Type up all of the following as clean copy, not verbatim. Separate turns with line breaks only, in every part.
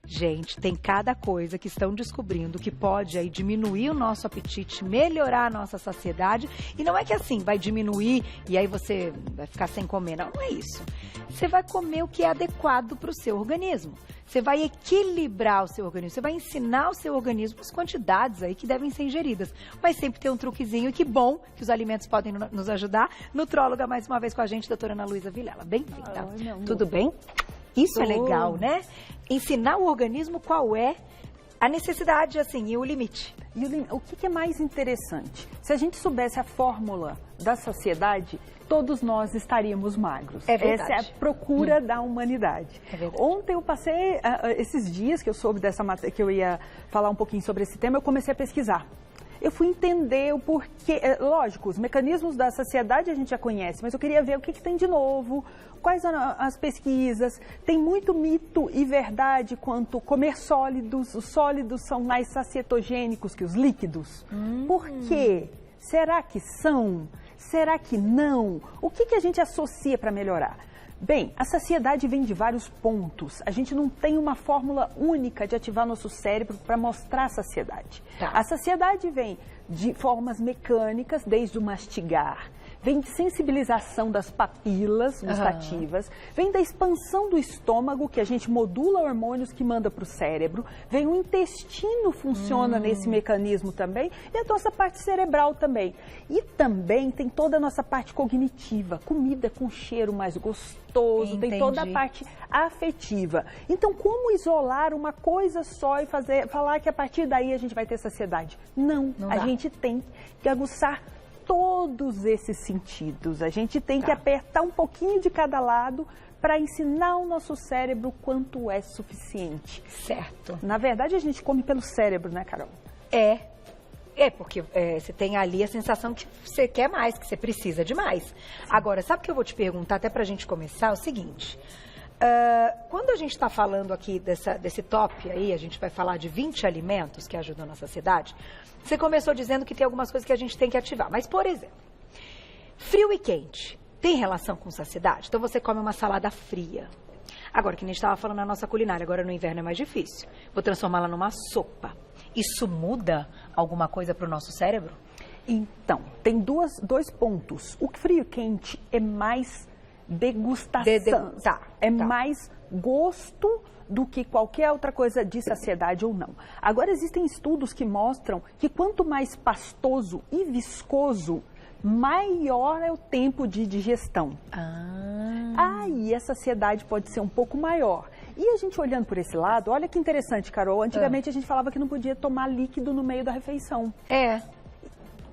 Gente, tem cada coisa que estão descobrindo que pode aí diminuir o nosso apetite, melhorar a nossa saciedade. E não é que assim, vai diminuir e aí você vai ficar sem comer. Não, não é isso. Você vai comer o que é adequado para o seu organismo. Você vai equilibrar o seu organismo. Você vai ensinar o seu organismo as quantidades aí que devem ser ingeridas. Mas sempre tem um truquezinho e que bom que os alimentos podem nos ajudar. Nutróloga, mais uma vez com a gente, doutora Ana Luísa Vilela. Bem-vinda. Tudo bem? Isso é legal, né? Ensinar o organismo qual é a necessidade, assim, e o limite.
O que é mais interessante? Se a gente soubesse a fórmula da saciedade, todos nós estaríamos magros.
É verdade.
Essa é a procura da humanidade.
É verdade.
Ontem eu passei, esses dias que eu soube dessa matéria, que eu ia falar um pouquinho sobre esse tema, eu comecei a pesquisar. Eu fui entender o porquê, lógico, os mecanismos da saciedade a gente já conhece, mas eu queria ver o que tem de novo, quais são as pesquisas. Tem muito mito e verdade quanto comer sólidos, os sólidos são mais sacietogênicos que os líquidos. Por quê? Será que são? Será que não? O que a gente associa para melhorar? Bem, a saciedade vem de vários pontos. A gente não tem uma fórmula única de ativar nosso cérebro para mostrar a saciedade.
Tá.
A saciedade vem de formas mecânicas, desde o mastigar, vem de sensibilização das papilas gustativas, vem da expansão do estômago, que a gente modula hormônios que manda para o cérebro, vem o intestino funciona nesse mecanismo também, e a nossa parte cerebral também. E também tem toda a nossa parte cognitiva, comida com cheiro mais gostoso,
Entendi.
tem toda a parte afetiva. Então, como isolar uma coisa só e falar que a partir daí a gente vai ter saciedade? Não a gente tem que aguçar todos esses sentidos. A gente tem que apertar um pouquinho de cada lado para ensinar o nosso cérebro quanto é suficiente.
Certo.
Na verdade, a gente come pelo cérebro, né, Carol?
Porque você tem ali a sensação que você quer mais, que você precisa de mais. Sim. Agora, sabe o que eu vou te perguntar, até pra gente começar? É o seguinte, quando a gente está falando aqui desse top aí, a gente vai falar de 20 alimentos que ajudam na saciedade, você começou dizendo que tem algumas coisas que a gente tem que ativar. Mas, por exemplo, frio e quente tem relação com saciedade? Então, você come uma salada fria. Agora, que nem a gente estava falando na nossa culinária, agora no inverno é mais difícil. Vou transformá-la numa sopa. Isso muda alguma coisa para o nosso cérebro?
Então, tem dois pontos. O frio e quente é mais degustação. Mais gosto do que qualquer outra coisa de saciedade ou não. Agora, existem estudos que mostram que quanto mais pastoso e viscoso, maior é o tempo de digestão. Aí a saciedade pode ser um pouco maior. E a gente olhando por esse lado, olha que interessante, Carol, antigamente a gente falava que não podia tomar líquido no meio da refeição.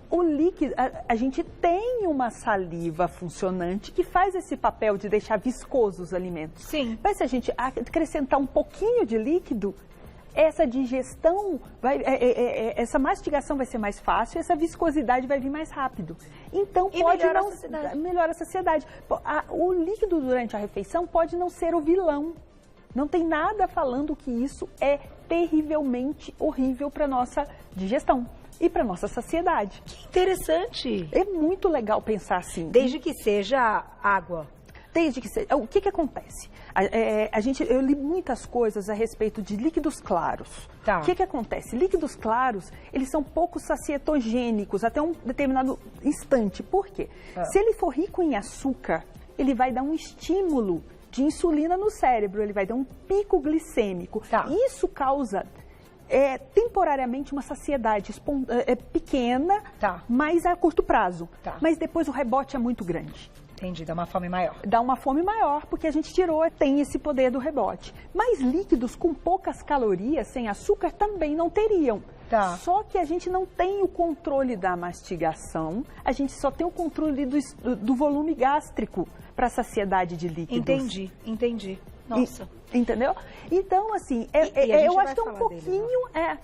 O líquido, a gente tem uma saliva funcionante que faz esse papel de deixar viscosos os alimentos.
Sim.
Mas se a gente acrescentar um pouquinho de líquido, essa digestão, essa mastigação vai ser mais fácil, essa viscosidade vai vir mais rápido. Então, melhora a saciedade. O líquido durante a refeição pode não ser o vilão. Não tem nada falando que isso é terrivelmente horrível para nossa digestão e para nossa saciedade.
Que interessante!
É muito legal pensar assim.
Desde que seja água.
Desde que seja. O que acontece? Eu li muitas coisas a respeito de líquidos claros.
Tá.
O que acontece? Líquidos claros, eles são pouco sacietogênicos até um determinado instante. Por quê? Se ele for rico em açúcar, ele vai dar um estímulo de insulina no cérebro, ele vai dar um pico glicêmico. Isso causa temporariamente uma saciedade pequena, mas a curto prazo. Mas depois o rebote é muito grande.
Entendi, dá uma fome maior.
Dá uma fome maior, porque a gente tem esse poder do rebote. Mas líquidos com poucas calorias, sem açúcar, também não teriam. Só que a gente não tem o controle da mastigação, a gente só tem o controle do volume gástrico para a saciedade de líquidos.
Entendi. Nossa.
Entendeu? Então, assim, eu acho que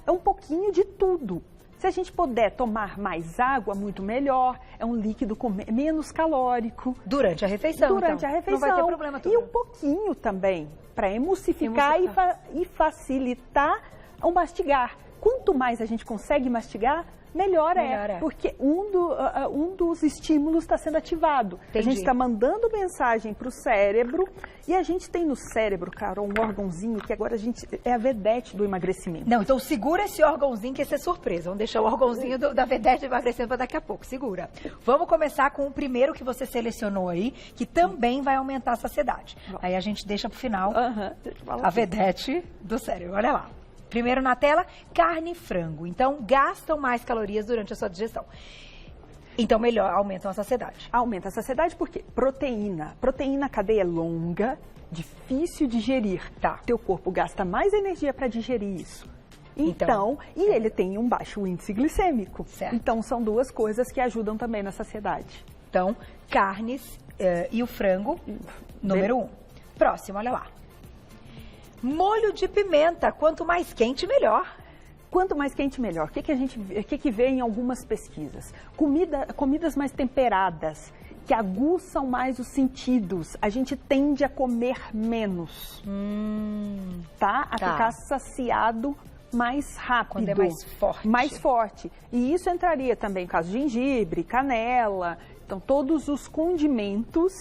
é um pouquinho de tudo. Se a gente puder tomar mais água, muito melhor. É um líquido menos calórico.
Durante a refeição,
Durante a refeição.
Não vai ter problema tudo.
E um pouquinho também, para emulsificar e facilitar o mastigar. Quanto mais a gente consegue mastigar, melhor é. Porque um dos estímulos está sendo ativado. Entendi. A gente está mandando mensagem para o cérebro e a gente tem no cérebro, Carol, um órgãozinho que agora é a vedete do emagrecimento.
Não, então segura esse órgãozinho que esse é surpresa. Vamos deixar o órgãozinho da vedete do emagrecimento para daqui a pouco. Segura. Vamos começar com o primeiro que você selecionou aí, que também vai aumentar a saciedade. Aí a gente deixa para o final a vedete do cérebro. Olha lá. Primeiro na tela, carne e frango. Então, gastam mais calorias durante a sua digestão. Então, melhor, aumentam a saciedade.
Aumenta a saciedade porque proteína. Proteína, a cadeia é longa, difícil de digerir.
Tá.
Teu corpo gasta mais energia para digerir isso. Então, e ele tem um baixo índice glicêmico.
Certo.
Então, são duas coisas que ajudam também na saciedade.
Então, carnes e o frango, número 1. Próximo, olha lá. Molho de pimenta, quanto mais quente, melhor.
Quanto mais quente, melhor. O que vê em algumas pesquisas? Comidas mais temperadas, que aguçam mais os sentidos. A gente tende a comer menos, tá? A ficar saciado mais rápido.
Quando é mais forte.
Mais forte. E isso entraria também no caso de gengibre, canela. Então, todos os condimentos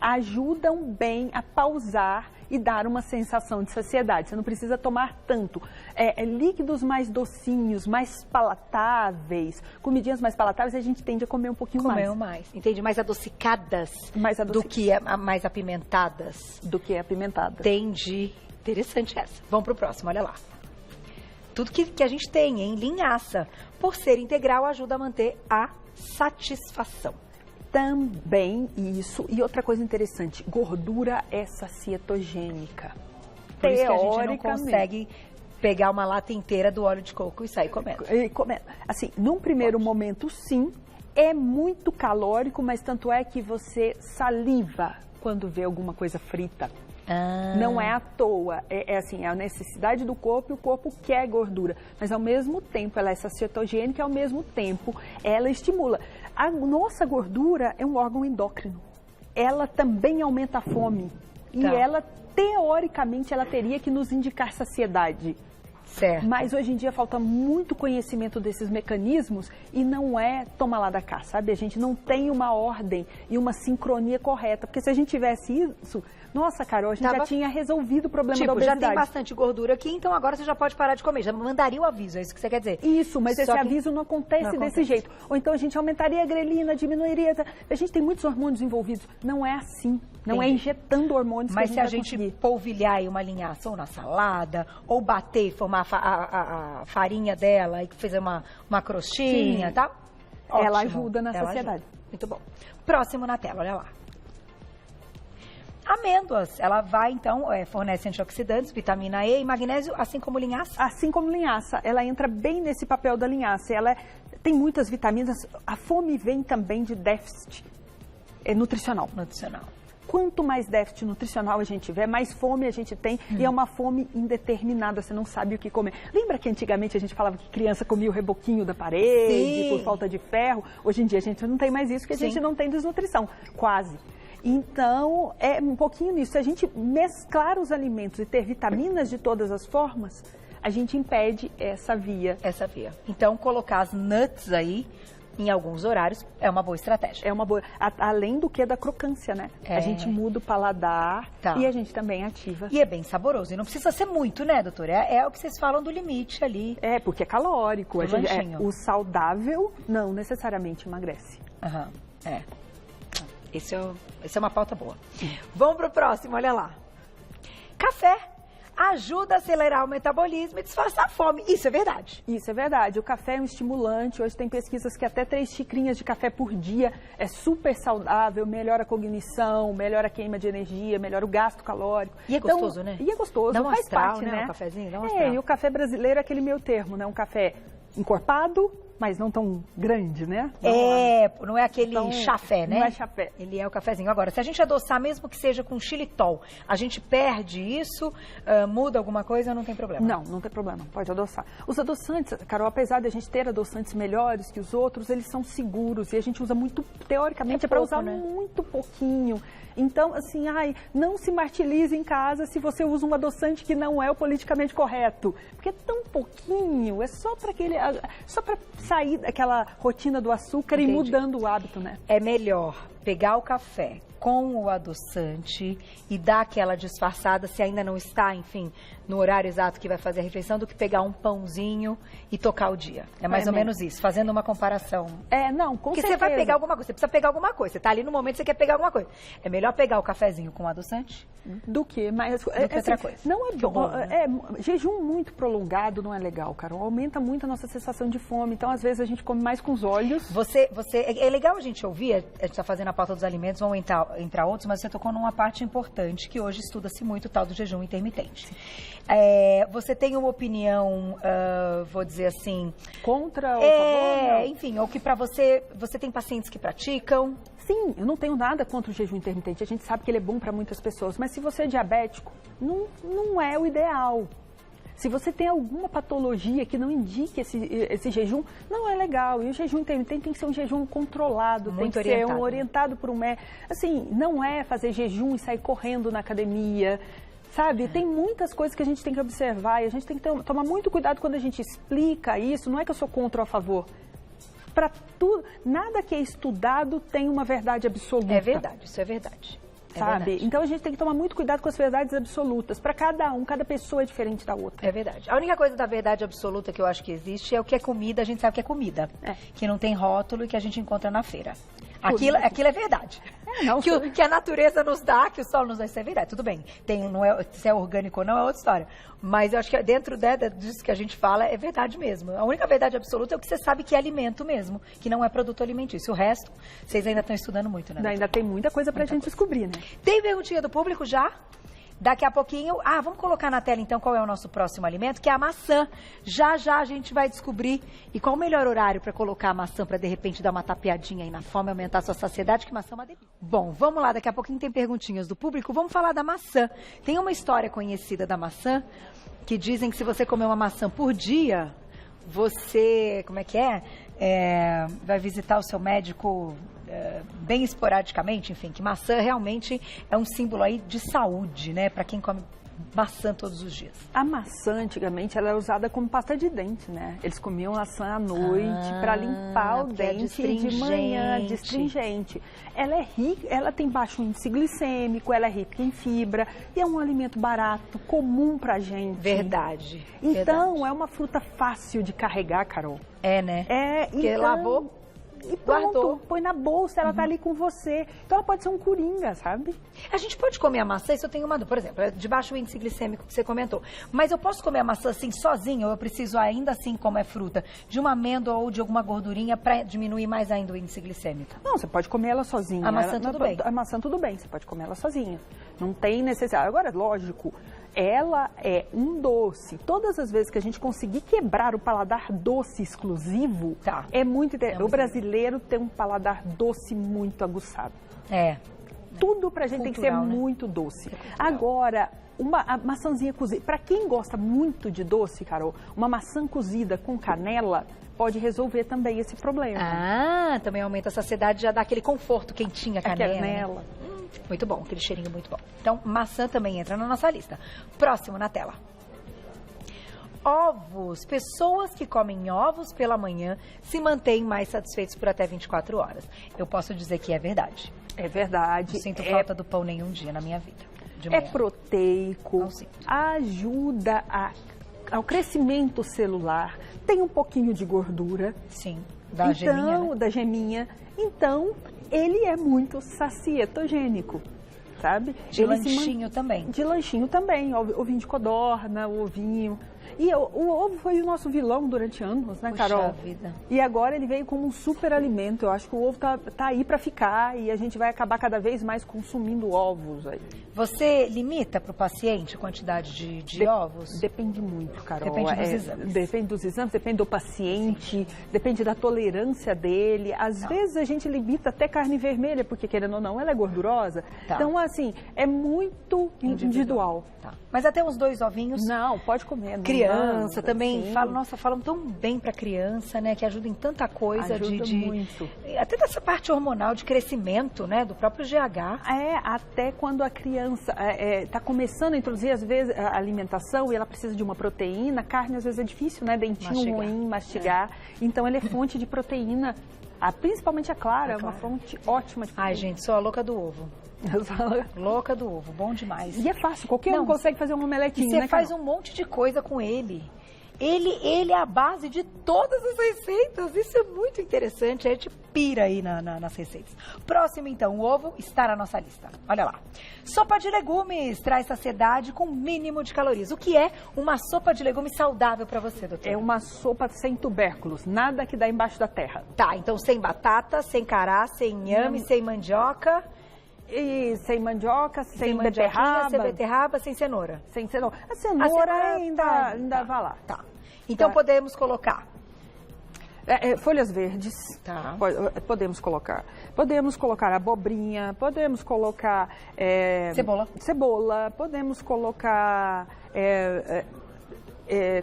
ajudam bem a pausar e dar uma sensação de saciedade. Você não precisa tomar tanto. Líquidos mais docinhos, mais palatáveis, comidinhas mais palatáveis, a gente tende a comer um pouquinho mais.
Entendi, mais adocicadas do que mais apimentadas.
Do que apimentadas.
Entendi. Interessante essa. Vamos pro próximo, olha lá. Tudo que a gente tem em linhaça, por ser integral, ajuda a manter a satisfação.
Também isso. E outra coisa interessante, gordura é sacietogênica.
Por isso que a gente não consegue pegar uma lata inteira do óleo de coco e sair comendo.
Assim, num primeiro momento, sim, é muito calórico, mas tanto é que você saliva quando vê alguma coisa frita. Não é à toa, é assim, é a necessidade do corpo e o corpo quer gordura, mas ao mesmo tempo ela é sacietogênica e ao mesmo tempo ela estimula. A nossa gordura é um órgão endócrino, ela também aumenta a fome e ela, teoricamente, ela teria que nos indicar saciedade.
Certo.
Mas hoje em dia falta muito conhecimento desses mecanismos e não é toma lá da cá, sabe? A gente não tem uma ordem e uma sincronia correta, porque se a gente tivesse isso, nossa, Carol, a gente já tinha resolvido o problema da obesidade.
Já tem bastante gordura aqui, então agora você já pode parar de comer, já mandaria o aviso, é isso que você quer dizer?
Isso, mas esse aviso não acontece desse jeito. Ou então a gente aumentaria a grelina, diminuiria, a gente tem muitos hormônios envolvidos, não é assim, não é injetando hormônios que a gente vai conseguir. Mas se a gente polvilhar
aí uma linhaça ou na salada, ou bater e formar a farinha dela e fazer uma crostinha, tá? Ótimo.
Ela ajuda na saciedade.
Muito bom. Próximo na tela, olha lá. Amêndoas, ela vai então, fornece antioxidantes, vitamina E e magnésio, assim como linhaça?
Assim como linhaça, ela entra bem nesse papel da linhaça, ela tem muitas vitaminas, a fome vem também de déficit nutricional. Quanto mais déficit nutricional a gente tiver, mais fome a gente tem e é uma fome indeterminada, você não sabe o que comer. Lembra que antigamente a gente falava que criança comia o reboquinho da parede por falta de ferro? Hoje em dia a gente não tem mais isso, porque a gente não tem desnutrição, quase. Então, é um pouquinho nisso. Se a gente mesclar os alimentos e ter vitaminas de todas as formas, a gente impede essa via.
Então, colocar as nuts aí em alguns horários é uma boa estratégia.
É uma boa. Além do que da crocância, né? A gente muda o paladar e a gente também ativa.
E é bem saboroso. E não precisa ser muito, né, doutora? É o que vocês falam do limite ali.
Porque é calórico. O saudável não necessariamente emagrece.
Essa é uma pauta boa. Vamos para o próximo, olha lá. Café ajuda a acelerar o metabolismo e disfarçar a fome. Isso é verdade.
Isso é verdade. O café é um estimulante. Hoje tem pesquisas que até 3 xicrinhas de café por dia é super saudável, melhora a cognição, melhora a queima de energia, melhora o gasto calórico.
E é gostoso, né?
E é gostoso.
Dá um
faz
astral,
parte, né?
Um cafezinho, dá um astral.
E o café brasileiro é aquele meio termo, né? Um café encorpado, mas não tão grande, né?
Não é aquele chafé, né?
Não é chafé.
Ele é o cafezinho. Agora, se a gente adoçar, mesmo que seja com xilitol, a gente perde isso, muda alguma coisa, não tem problema?
Não tem problema, pode adoçar. Os adoçantes, Carol, apesar de a gente ter adoçantes melhores que os outros, eles são seguros e a gente usa muito, teoricamente, para usar muito pouquinho. Então, assim, não se martirize em casa se você usa um adoçante que não é o politicamente correto. Porque é tão pouquinho, é só para sair daquela rotina do açúcar e mudando o hábito, né?
É melhor pegar o café com o adoçante e dar aquela disfarçada, se ainda não está, enfim, no horário exato que vai fazer a refeição, do que pegar um pãozinho e tocar o dia. É mais ou menos isso, fazendo uma comparação.
Com certeza.
Porque você vai pegar alguma coisa, você precisa pegar alguma coisa. Você está ali no momento que você quer pegar alguma coisa. É melhor pegar o cafezinho com adoçante
do que
outra coisa.
Não é bom, né? Jejum muito prolongado não é legal, Carol. Aumenta muito a nossa sensação de fome. Então, às vezes, a gente come mais com os olhos.
É legal a gente ouvir, a gente está fazendo a pauta dos alimentos, vão entrar outros, mas você tocou numa parte importante que hoje estuda-se muito, o tal do jejum intermitente. Você tem uma opinião, vou dizer assim...
Contra ou a favor? Não.
Enfim, ou que para você tem pacientes que praticam?
Sim, eu não tenho nada contra o jejum intermitente. A gente sabe que ele é bom para muitas pessoas, mas se você é diabético, não é o ideal. Se você tem alguma patologia que não indique esse jejum, não é legal. E o jejum intermitente tem que ser um jejum controlado,
muito
tem que ser orientado por um médico. Assim, não é fazer jejum e sair correndo na academia, sabe? Tem muitas coisas que a gente tem que observar e a gente tem que tomar muito cuidado quando a gente explica isso. Não é que eu sou contra ou a favor. Para tudo, nada que é estudado tem uma verdade absoluta.
É verdade, isso é verdade.
Sabe? Então a gente tem que tomar muito cuidado com as verdades absolutas. Para cada pessoa é diferente da outra.
É verdade. A única coisa da verdade absoluta que eu acho que existe é o que é comida, a gente sabe que é comida. Que não tem rótulo e que a gente encontra na feira. Aquilo é verdade. Que a natureza nos dá, que o sol nos dá, isso é verdade. Tudo bem, se é orgânico ou não é outra história. Mas eu acho que dentro disso que a gente fala, é verdade mesmo. A única verdade absoluta é o que você sabe que é alimento mesmo, que não é produto alimentício. O resto, vocês ainda estão estudando muito, né?
Ainda tem muita coisa pra gente descobrir, né?
Tem perguntinha do público já? Daqui a pouquinho, vamos colocar na tela então qual é o nosso próximo alimento, que é a maçã. Já a gente vai descobrir. E qual o melhor horário para colocar a maçã para de repente dar uma tapeadinha aí na fome, aumentar a sua saciedade, que maçã é uma delícia. Bom, vamos lá, daqui a pouquinho tem perguntinhas do público. Vamos falar da maçã. Tem uma história conhecida da maçã, que dizem que se você comer uma maçã por dia, você, vai visitar o seu médico bem esporadicamente, enfim, que maçã realmente é um símbolo aí de saúde, né, para quem come maçã todos os dias.
A maçã, antigamente, ela era usada como pasta de dente, né? Eles comiam maçã à noite para limpar o dente e de manhã, astringente. Ela é rica, ela tem baixo índice glicêmico, ela é rica em fibra e é um alimento barato, comum pra gente.
Verdade.
Então, é uma fruta fácil de carregar, Carol.
É, né? Porque lavou
e pronto, põe na bolsa, ela tá ali com você. Então ela pode ser um coringa, sabe?
A gente pode comer a maçã, isso eu tenho uma dúvida, por exemplo, de baixo índice glicêmico que você comentou. Mas eu posso comer a maçã assim sozinha ou eu preciso ainda assim, como é fruta, de uma amêndoa ou de alguma gordurinha para diminuir mais ainda o índice glicêmico?
Não, você pode comer ela sozinha.
A maçã tudo bem?
A maçã tudo bem, você pode comer ela sozinha. Não tem necessidade. Agora, lógico, ela é um doce. Todas as vezes que a gente conseguir quebrar o paladar doce exclusivo, é muito interessante. O brasileiro tem um paladar doce muito aguçado. Tudo pra gente tem que ser muito doce. Agora, a maçãzinha cozida. Pra quem gosta muito de doce, Carol, uma maçã cozida com canela pode resolver também esse problema.
Também aumenta a saciedade, já dá aquele conforto quentinha, canela.
Canela.
Muito bom, aquele cheirinho muito bom. Então, maçã também entra na nossa lista. Próximo na tela. Ovos. Pessoas que comem ovos pela manhã se mantêm mais satisfeitos por até 24 horas. Eu posso dizer que é verdade.
É verdade.
Não sinto falta do pão nenhum dia na minha vida.
É proteico,
não sinto.
Ajuda ao crescimento celular, tem um pouquinho de gordura.
Sim, da geminha, né?
Da geminha. Então, ele é muito sacietogênico. sabe?
De lanchinho também.
De lanchinho também, ovinho de codorna, o ovinho. E o ovo foi o nosso vilão durante anos, né, Carol?
Puxa vida.
E agora ele veio como um super alimento. Eu acho que o ovo tá aí para ficar e a gente vai acabar cada vez mais consumindo ovos aí.
Você limita para o paciente a quantidade de ovos?
Depende muito, Carol.
Depende dos exames.
Depende dos exames, depende do paciente, depende da tolerância dele. Às vezes a gente limita até carne vermelha, porque querendo ou não, ela é gordurosa. Tá. Então, assim, é muito individual.
Tá. Mas até uns 2 ovinhos?
Não, pode comer.
Criança também, falam tão bem para criança, né? Que ajuda em tanta coisa.
Ajuda muito.
Até dessa parte hormonal de crescimento, né? Do próprio GH.
Até quando a criança está começando a introduzir, às vezes, a alimentação e ela precisa de uma proteína. Carne, às vezes, é difícil, né? Dentinho ruim, mastigar. Então, ele é fonte de proteína. Principalmente a clara, é uma fonte ótima de proteína.
Ai, gente, sou a louca do ovo. Louca do ovo, bom demais.
E é fácil, qualquer um consegue fazer um omeletinho,
né, Você faz um monte de coisa com ele. Ele é a base de todas as receitas. Isso é muito interessante. A gente pira aí nas receitas. Próximo, então, o ovo está na nossa lista. Olha lá. Sopa de legumes traz saciedade com mínimo de calorias. O que é uma sopa de legumes saudável para você, doutora?
É uma sopa sem tubérculos, nada que dá embaixo da terra.
Tá, então sem batata, sem cará, sem inhame, sem mandioca.
E sem mandioca, sem beterraba.
Sem beterraba, sem cenoura.
Sem cenoura. A cenoura ainda vai lá.
Tá. Então podemos colocar
folhas verdes.
Tá.
Podemos colocar. Podemos colocar abobrinha, podemos colocar cebola, podemos colocar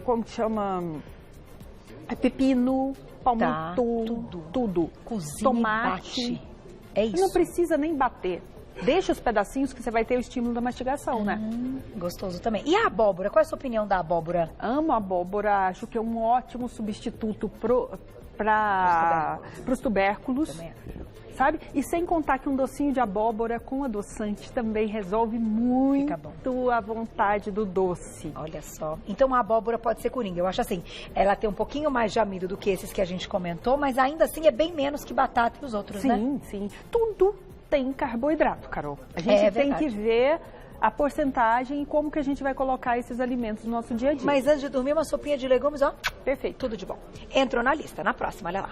como que chama? Pepino, palmito, tudo.
Cozinha,
tomate.
Bate. É isso.
Não precisa nem bater. Deixa os pedacinhos que você vai ter o estímulo da mastigação, né?
Gostoso também. E a abóbora? Qual é a sua opinião da abóbora?
Amo a abóbora, acho que é um ótimo substituto para os tubérculos. Também acho. Sabe? E sem contar que um docinho de abóbora com adoçante também resolve muito a vontade do doce.
Olha só. Então a abóbora pode ser coringa. Eu acho assim, ela tem um pouquinho mais de amido do que esses que a gente comentou, mas ainda assim é bem menos que batata e os outros, né?
Sim. Tudo tem carboidrato, Carol. A gente tem que ver a porcentagem e como que a gente vai colocar esses alimentos no nosso dia a dia.
Mas antes de dormir, uma sopinha de legumes, ó.
Perfeito.
Tudo de bom. Entrou na lista. Na próxima, olha lá.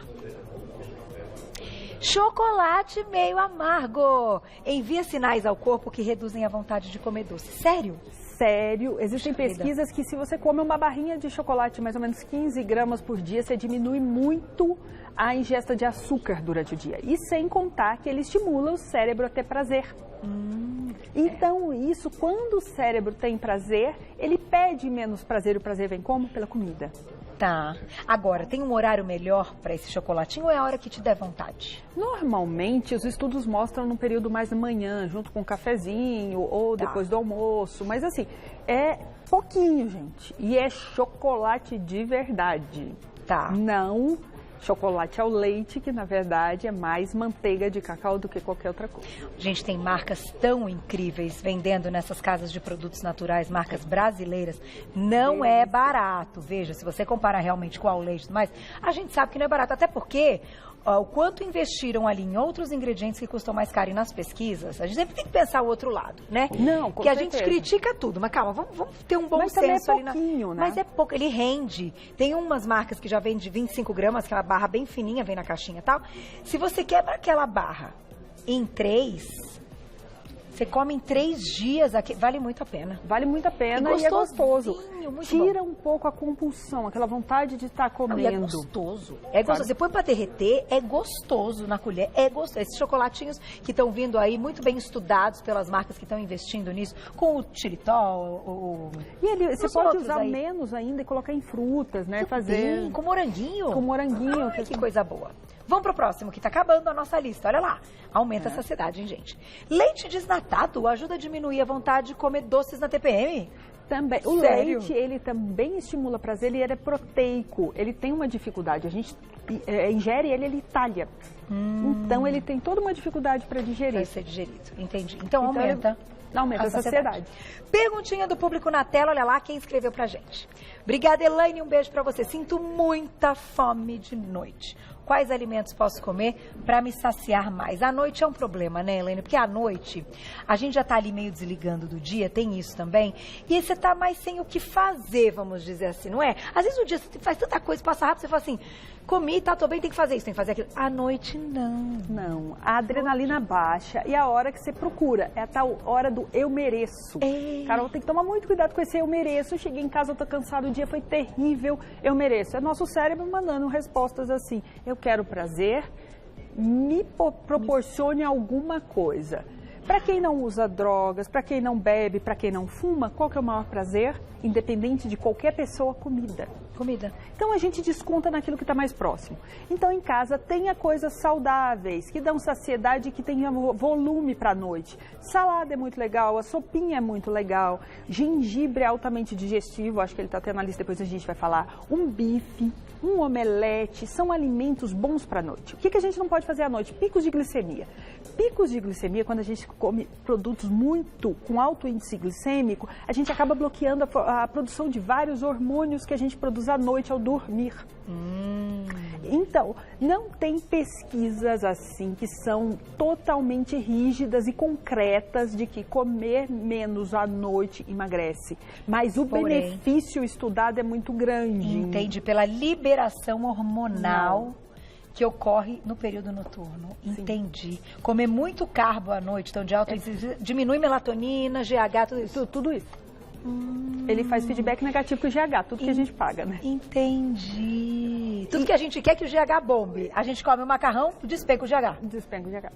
Chocolate meio amargo. Envia sinais ao corpo que reduzem a vontade de comer doce. Sério?
Sério. Existem pesquisas que se você come uma barrinha de chocolate, mais ou menos 15 gramas por dia, você diminui muito a ingesta de açúcar durante o dia. E sem contar que ele estimula o cérebro a ter prazer. Então, isso, quando o cérebro tem prazer, ele pede menos prazer. O prazer vem como? Pela comida.
Tá. Agora, tem um horário melhor para esse chocolatinho ou é a hora que te der vontade?
Normalmente, os estudos mostram num período mais da manhã, junto com um cafezinho ou depois do almoço. Mas assim, é pouquinho, gente. E é chocolate de verdade.
Tá.
Não chocolate ao leite, que na verdade é mais manteiga de cacau do que qualquer outra coisa.
Gente, tem marcas tão incríveis vendendo nessas casas de produtos naturais, marcas brasileiras. Não é barato. Veja, se você comparar realmente com o leite e tudo mais, a gente sabe que não é barato. Até porque o quanto investiram ali em outros ingredientes que custam mais caro. E nas pesquisas, a gente sempre tem que pensar o outro lado, né?
Não, com
que a
certeza.
gente critica tudo. Mas calma, vamos ter um bom senso ali.
Né?
Mas é pouco, ele rende. Tem umas marcas que já vêm de 25 gramas, aquela barra bem fininha, vem na caixinha e tal. Se você quebra aquela barra em 3... Você come em 3 dias, aqui, vale muito a pena.
Vale muito a pena e é gostoso. Tira
bom.
Um pouco a compulsão, aquela vontade de estar comendo.
E é gostoso. É gostoso. Você põe pra derreter, é gostoso na colher, é gostoso. Esses chocolatinhos que estão vindo aí, muito bem estudados pelas marcas que estão investindo nisso, com o xilitol,
você pode usar menos ainda e colocar em frutas, né? Fazer
com moranguinho.
Com moranguinho.
Ai, que coisa boa. Vamos pro próximo, que tá acabando a nossa lista. Olha lá. Aumenta a saciedade, hein, gente? Leite desnatado ajuda a diminuir a vontade de comer doces na TPM?
Também. O leite, ele também estimula prazer, ele é proteico. Ele tem uma dificuldade. A gente ingere ele Itália. Então ele tem toda uma dificuldade para digerir.
Vai ser digerido, entendi. Então aumenta.
Aumenta a saciedade.
Perguntinha do público na tela, olha lá quem escreveu pra gente. Obrigada, Elaine, um beijo pra você. Sinto muita fome de noite. Quais alimentos posso comer para me saciar mais? À noite é um problema, né, Elaine? Porque à noite a gente já tá ali meio desligando do dia, tem isso também. E aí você tá mais sem o que fazer, vamos dizer assim, não é? Às vezes o dia você faz tanta coisa, passa rápido, você fala assim, comi, tá, tô bem, tem que fazer isso, tem que fazer aquilo. À noite, não.
Não, a adrenalina baixa e a hora que você procura, é a tal hora do eu mereço. Carol, tem que tomar muito cuidado com esse eu mereço. Eu cheguei em casa, eu tô cansado, o dia foi terrível, eu mereço. É nosso cérebro mandando respostas assim, eu quero prazer, me proporcione alguma coisa. Para quem não usa drogas, para quem não bebe, para quem não fuma, qual que é o maior prazer? Independente de qualquer pessoa, comida.
Comida.
Então a gente desconta naquilo que está mais próximo. Então em casa tenha coisas saudáveis, que dão saciedade e que tenham volume para a noite. Salada é muito legal, a sopinha é muito legal, gengibre é altamente digestivo, acho que ele está até na lista, depois a gente vai falar. Um bife, um omelete, são alimentos bons para a noite. O que a gente não pode fazer à noite? Picos de glicemia. Picos de glicemia, quando a gente come produtos com alto índice glicêmico, a gente acaba bloqueando a produção de vários hormônios que a gente produz à noite ao dormir. Então, não tem pesquisas assim que são totalmente rígidas e concretas de que comer menos à noite emagrece. Mas o benefício estudado é muito grande.
Entendi, pela liberação hormonal que ocorre no período noturno. Entendi. Comer muito carbo à noite, então de alto diminui melatonina, GH, tudo isso.
Tudo isso. Ele faz feedback negativo com o GH, tudo que a gente paga, né?
Entendi. Tudo que a gente quer que o GH bombe. A gente come o macarrão, despenca o GH.
Despenca o GH.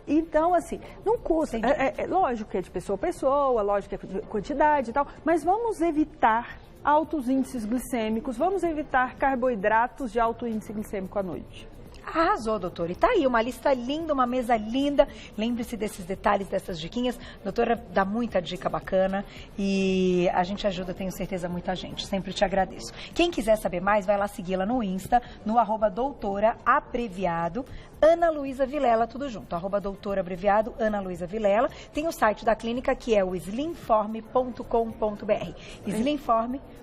Então, assim, não custa. Lógico que é de pessoa a pessoa, lógico que é de quantidade e tal, mas vamos evitar altos índices glicêmicos, vamos evitar carboidratos de alto índice glicêmico à noite.
Arrasou, doutora. E tá aí, uma lista linda, uma mesa linda. Lembre-se desses detalhes, dessas diquinhas. Doutora, dá muita dica bacana e a gente ajuda, tenho certeza, muita gente. Sempre te agradeço. Quem quiser saber mais, vai lá segui-la no Insta, no @doutoraabreviado, Ana Luísa Vilela, tudo junto. @doutora abreviado, Ana Luísa Vilela. Tem o site da clínica, que é o slimform.com.br. Slimform.com.br.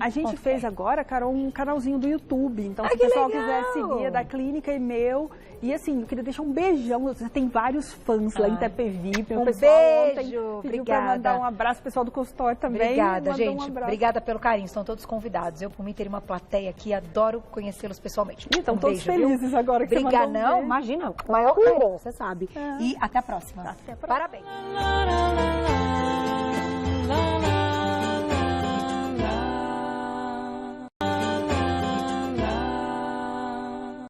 A gente fez agora, Carol, um canalzinho do YouTube. Então, se o pessoal quiser seguir, é da clínica e meu. E assim, eu queria deixar um beijão. Você tem vários fãs lá em Itapevi.
Um
pessoal
beijo,
ontem pediu para mandar um abraço, pessoal do consultório também.
Obrigada, gente. Obrigada pelo carinho. Estão todos convidados. Eu, por mim, teria uma plateia aqui. Adoro conhecê-los pessoalmente.
Então, todos felizes agora que
Obrigada, não? Imagina. Maior carinho, você sabe. E até a próxima.
Até a próxima.
Parabéns.